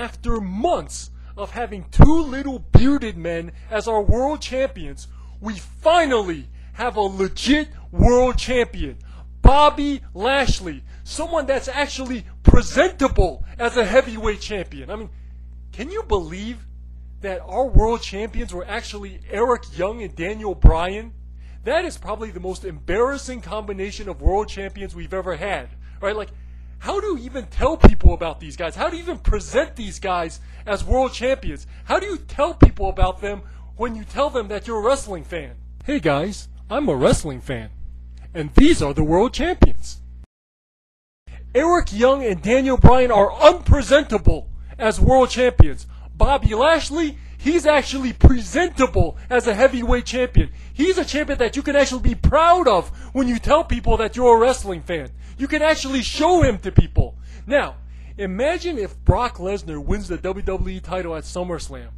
after months of having two little bearded men as our world champions, we finally have a legit world champion, Bobby Lashley, someone that's actually presentable as a heavyweight champion. I mean, can you believe that our world champions were actually Eric Young and Daniel Bryan? That is probably the most embarrassing combination of world champions we've ever had, right? Like, how do you even tell people about these guys? How do you even present these guys as world champions? How do you tell people about them when you tell them that you're a wrestling fan? Hey guys, I'm a wrestling fan, and these are the world champions. Eric Young and Daniel Bryan are unpresentable as world champions. Bobby Lashley, he's actually presentable as a heavyweight champion. He's a champion that you can actually be proud of when you tell people that you're a wrestling fan. You can actually show him to people. Now, imagine if Brock Lesnar wins the WWE title at SummerSlam.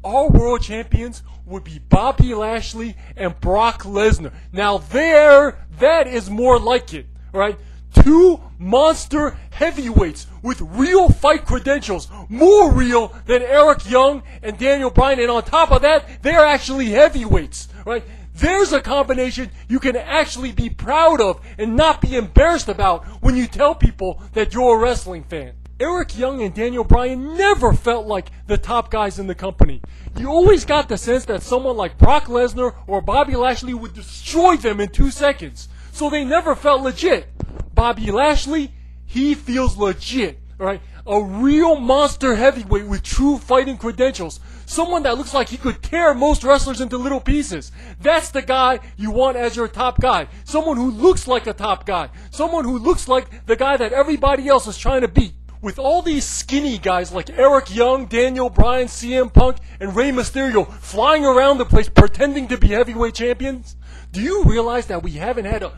Our world champions would be Bobby Lashley and Brock Lesnar. Now that is more like it, right? Two monster heavyweights with real fight credentials, more real than Eric Young and Daniel Bryan, and on top of that, they're actually heavyweights, right? There's a combination you can actually be proud of and not be embarrassed about when you tell people that you're a wrestling fan. Eric Young and Daniel Bryan never felt like the top guys in the company. You always got the sense that someone like Brock Lesnar or Bobby Lashley would destroy them in 2 seconds. So they never felt legit. Bobby Lashley, he feels legit, right? A real monster heavyweight with true fighting credentials. Someone that looks like he could tear most wrestlers into little pieces. That's the guy you want as your top guy. Someone who looks like a top guy. Someone who looks like the guy that everybody else is trying to beat. With all these skinny guys like Eric Young, Daniel Bryan, CM Punk, and Rey Mysterio flying around the place pretending to be heavyweight champions, do you realize that we haven't had a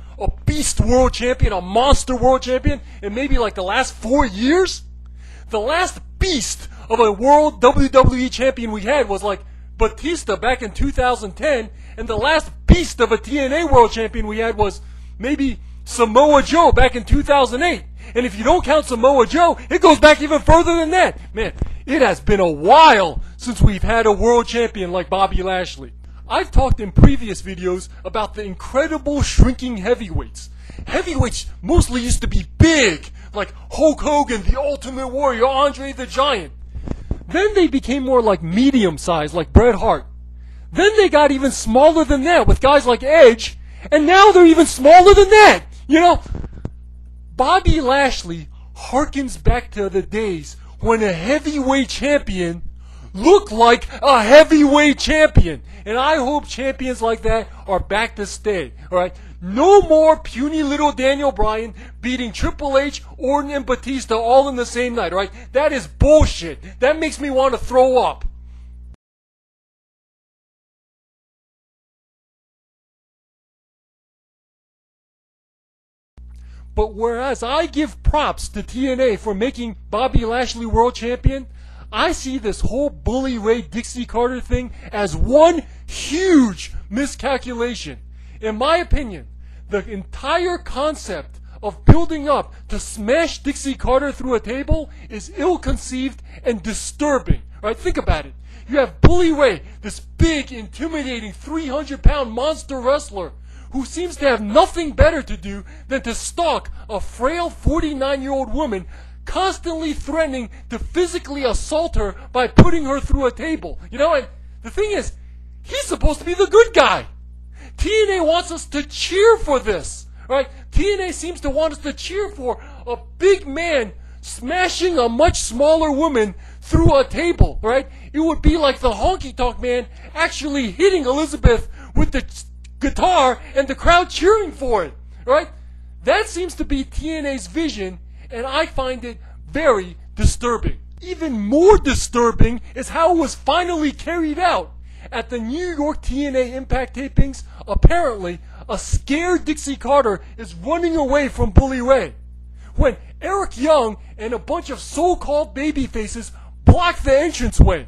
beast world champion, a monster world champion, in maybe like the last 4 years? The last beast of a world WWE champion we had was like Batista back in 2010, and the last beast of a TNA world champion we had was maybe Samoa Joe back in 2008. And if you don't count Samoa Joe, it goes back even further than that. Man, it has been a while since we've had a world champion like Bobby Lashley. I've talked in previous videos about the incredible shrinking heavyweights. Heavyweights mostly used to be big, like Hulk Hogan, the Ultimate Warrior, Andre the Giant. Then they became more like medium-sized, like Bret Hart. Then they got even smaller than that with guys like Edge, and now they're even smaller than that. You know, Bobby Lashley harkens back to the days when a heavyweight champion looked like a heavyweight champion. And I hope champions like that are back to stay. Alright? No more puny little Daniel Bryan beating Triple H, Orton, and Batista all in the same night. Alright? That is bullshit. That makes me want to throw up. But whereas I give props to TNA for making Bobby Lashley world champion, I see this whole Bully Ray Dixie Carter thing as one huge miscalculation. In my opinion, the entire concept of building up to smash Dixie Carter through a table is ill-conceived and disturbing. Right? Think about it. You have Bully Ray, this big, intimidating 300-pound monster wrestler, who seems to have nothing better to do than to stalk a frail 49-year-old woman, constantly threatening to physically assault her by putting her through a table. You know, and the thing is, he's supposed to be the good guy. TNA wants us to cheer for this, right? TNA seems to want us to cheer for a big man smashing a much smaller woman through a table, right? It would be like the Honky Tonk Man actually hitting Elizabeth with the guitar and the crowd cheering for it, right? That seems to be TNA's vision, and I find it very disturbing. Even more disturbing is how it was finally carried out. At the New York TNA Impact tapings, apparently, a scared Dixie Carter is running away from Bully Ray, when Eric Young and a bunch of so-called babyfaces block the entranceway.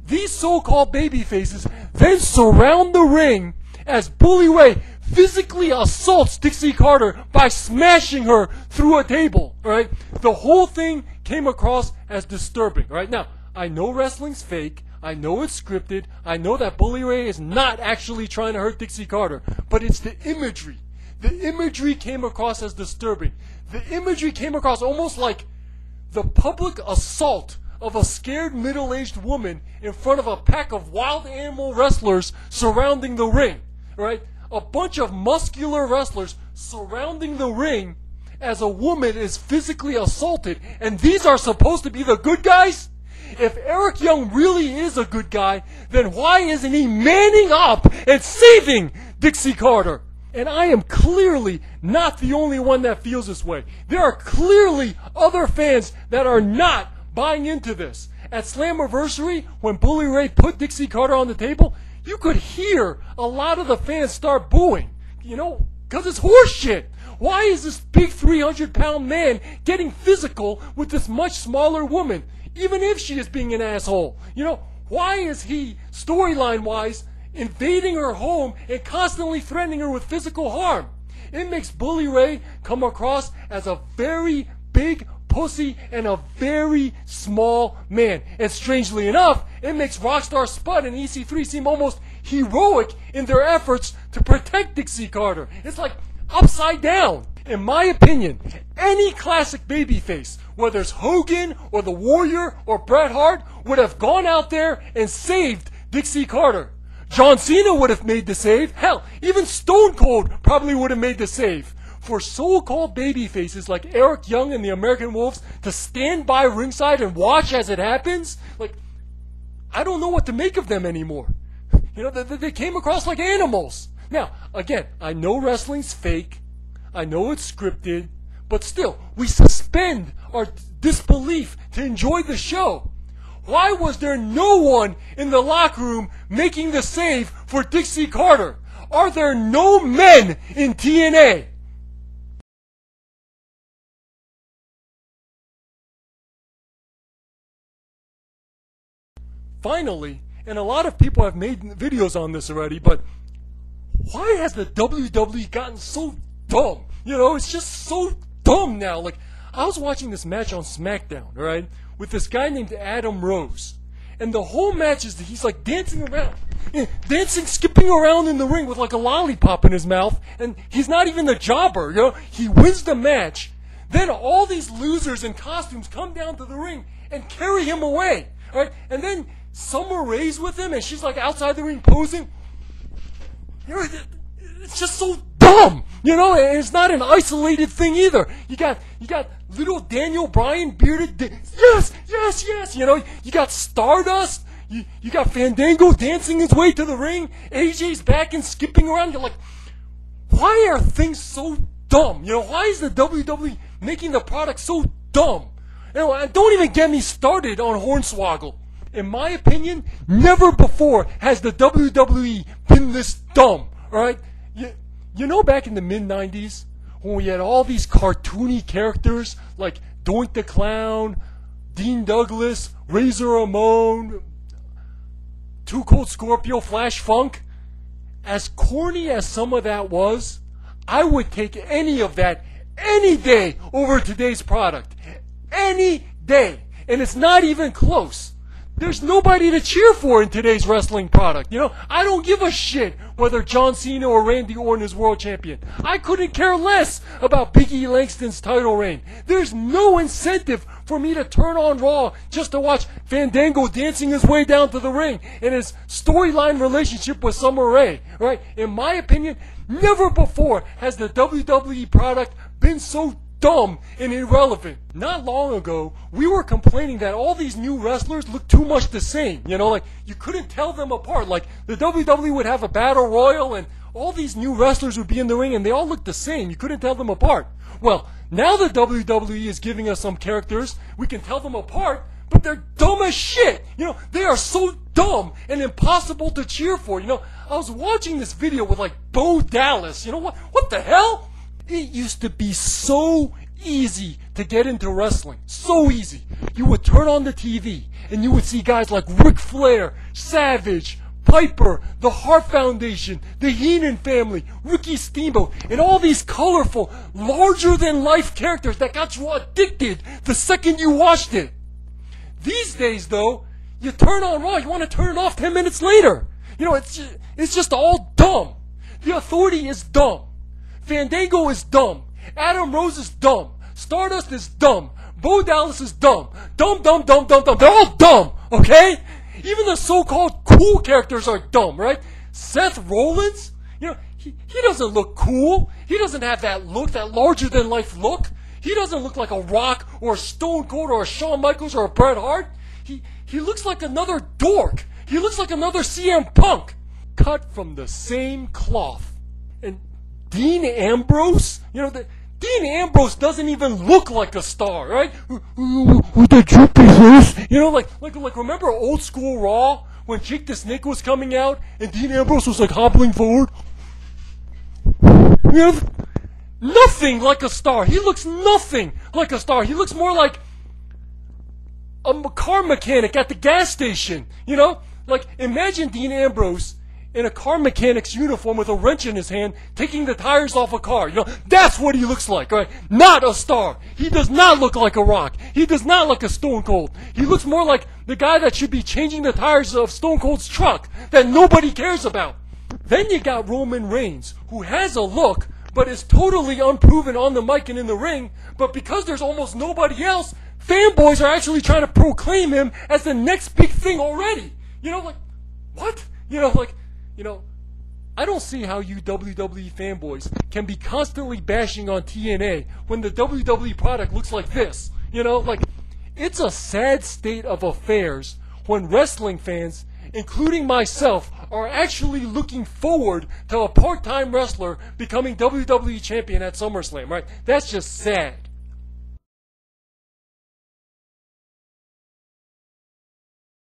These so-called babyfaces then surround the ring as Bully Ray physically assaults Dixie Carter by smashing her through a table, right? The whole thing came across as disturbing. Right now, I know wrestling's fake. I know it's scripted. I know that Bully Ray is not actually trying to hurt Dixie Carter. But it's the imagery. The imagery came across as disturbing. The imagery came across almost like the public assault of a scared middle-aged woman in front of a pack of wild animal wrestlers surrounding the ring. Right? A bunch of muscular wrestlers surrounding the ring as a woman is physically assaulted. And these are supposed to be the good guys? If Eric Young really is a good guy, then why isn't he manning up and saving Dixie Carter? And I am clearly not the only one that feels this way. There are clearly other fans that are not buying into this. At Slammiversary, when Bully Ray put Dixie Carter on the table, you could hear a lot of the fans start booing. You know, because it's horseshit. Why is this big 300-pound man getting physical with this much smaller woman? Even if she is being an asshole. You know, why is he, storyline-wise, invading her home and constantly threatening her with physical harm? It makes Bully Ray come across as a very big pussy and a very small man. And strangely enough, it makes Rockstar Spud and EC3 seem almost heroic in their efforts to protect Dixie Carter. It's like upside down. In my opinion, any classic babyface, whether it's Hogan or The Warrior or Bret Hart, would have gone out there and saved Dixie Carter. John Cena would have made the save. Hell, even Stone Cold probably would have made the save. For so-called babyfaces like Eric Young and the American Wolves to stand by ringside and watch as it happens, like, I don't know what to make of them anymore. You know, they came across like animals. Now, again, I know wrestling's fake. I know it's scripted, but still, we suspend our disbelief to enjoy the show. Why was there no one in the locker room making the save for Dixie Carter? Are there no men in TNA? Finally, and a lot of people have made videos on this already, but why has the WWE gotten so dumb? You know, it's just so dumb now. Like, I was watching this match on SmackDown, right, with this guy named Adam Rose. And the whole match is he's like dancing around. Dancing, skipping around in the ring with like a lollipop in his mouth. And he's not even the jobber, you know. He wins the match. Then all these losers in costumes come down to the ring and carry him away, right? And then Summer Rae's with him and she's like outside the ring posing. You know, it's just so dumb, you know, and it's not an isolated thing either. You got little Daniel Bryan, bearded, yes, you know, you got Stardust, you got Fandango dancing his way to the ring, AJ's back and skipping around. You're like, why are things so dumb? You know, why is the WWE making the product so dumb? You know, and don't even get me started on Hornswoggle. In my opinion, never before has the WWE been this dumb, alright? You know, back in the mid-90s, when we had all these cartoony characters like Doink the Clown, Dean Douglas, Razor Ramon, Too Cold Scorpio, Flash Funk, as corny as some of that was, I would take any of that any day over today's product. Any day. And it's not even close. There's nobody to cheer for in today's wrestling product. You know, I don't give a shit whether John Cena or Randy Orton is world champion. I couldn't care less about Big E Langston's title reign. There's no incentive for me to turn on Raw just to watch Fandango dancing his way down to the ring and his storyline relationship with Summer Rae. Right? In my opinion, never before has the WWE product been so dumb and irrelevant. Not long ago, we were complaining that all these new wrestlers look too much the same. You know, like, you couldn't tell them apart. Like, the WWE would have a battle royal and all these new wrestlers would be in the ring and they all looked the same. You couldn't tell them apart. Well, now the WWE is giving us some characters. We can tell them apart, but they're dumb as shit. You know, they are so dumb and impossible to cheer for. You know, I was watching this video with, like, Bo Dallas. You know, what the hell? It used to be so easy to get into wrestling. So easy. You would turn on the TV and you would see guys like Ric Flair, Savage, Piper, the Hart Foundation, the Heenan family, Ricky Steamboat, and all these colorful, larger-than-life characters that got you addicted the second you watched it. These days, though, you turn on Raw, you want to turn it off 10 minutes later. You know, it's just all dumb. The Authority is dumb. Fandango is dumb. Adam Rose is dumb. Stardust is dumb. Bo Dallas is dumb. Dumb. They're all dumb, okay? Even the so-called cool characters are dumb, right? Seth Rollins, you know, he doesn't look cool. He doesn't have that look, that larger-than-life look. He doesn't look like a Rock or a Stone Cold or a Shawn Michaels or a Bret Hart. He looks like another dork. He looks like another CM Punk. Cut from the same cloth. And Dean Ambrose, you know, Dean Ambrose doesn't even look like a star, right? With the droopy face, you know, like remember old school Raw when Jake the Snake was coming out and Dean Ambrose was like hobbling forward? You know, nothing like a star. He looks nothing like a star. He looks more like a car mechanic at the gas station, you know? Like, imagine Dean Ambrose in a car mechanic's uniform with a wrench in his hand, taking the tires off a car. You know, that's what he looks like, right? Not a star. He does not look like a Rock. He does not look like a Stone Cold. He looks more like the guy that should be changing the tires of Stone Cold's truck that nobody cares about. Then you got Roman Reigns, who has a look, but is totally unproven on the mic and in the ring, but because there's almost nobody else, fanboys are actually trying to proclaim him as the next big thing already. You know, like, what? You know, like, you know, I don't see how you WWE fanboys can be constantly bashing on TNA when the WWE product looks like this. You know, like, it's a sad state of affairs when wrestling fans, including myself, are actually looking forward to a part-time wrestler becoming WWE Champion at SummerSlam, right? That's just sad.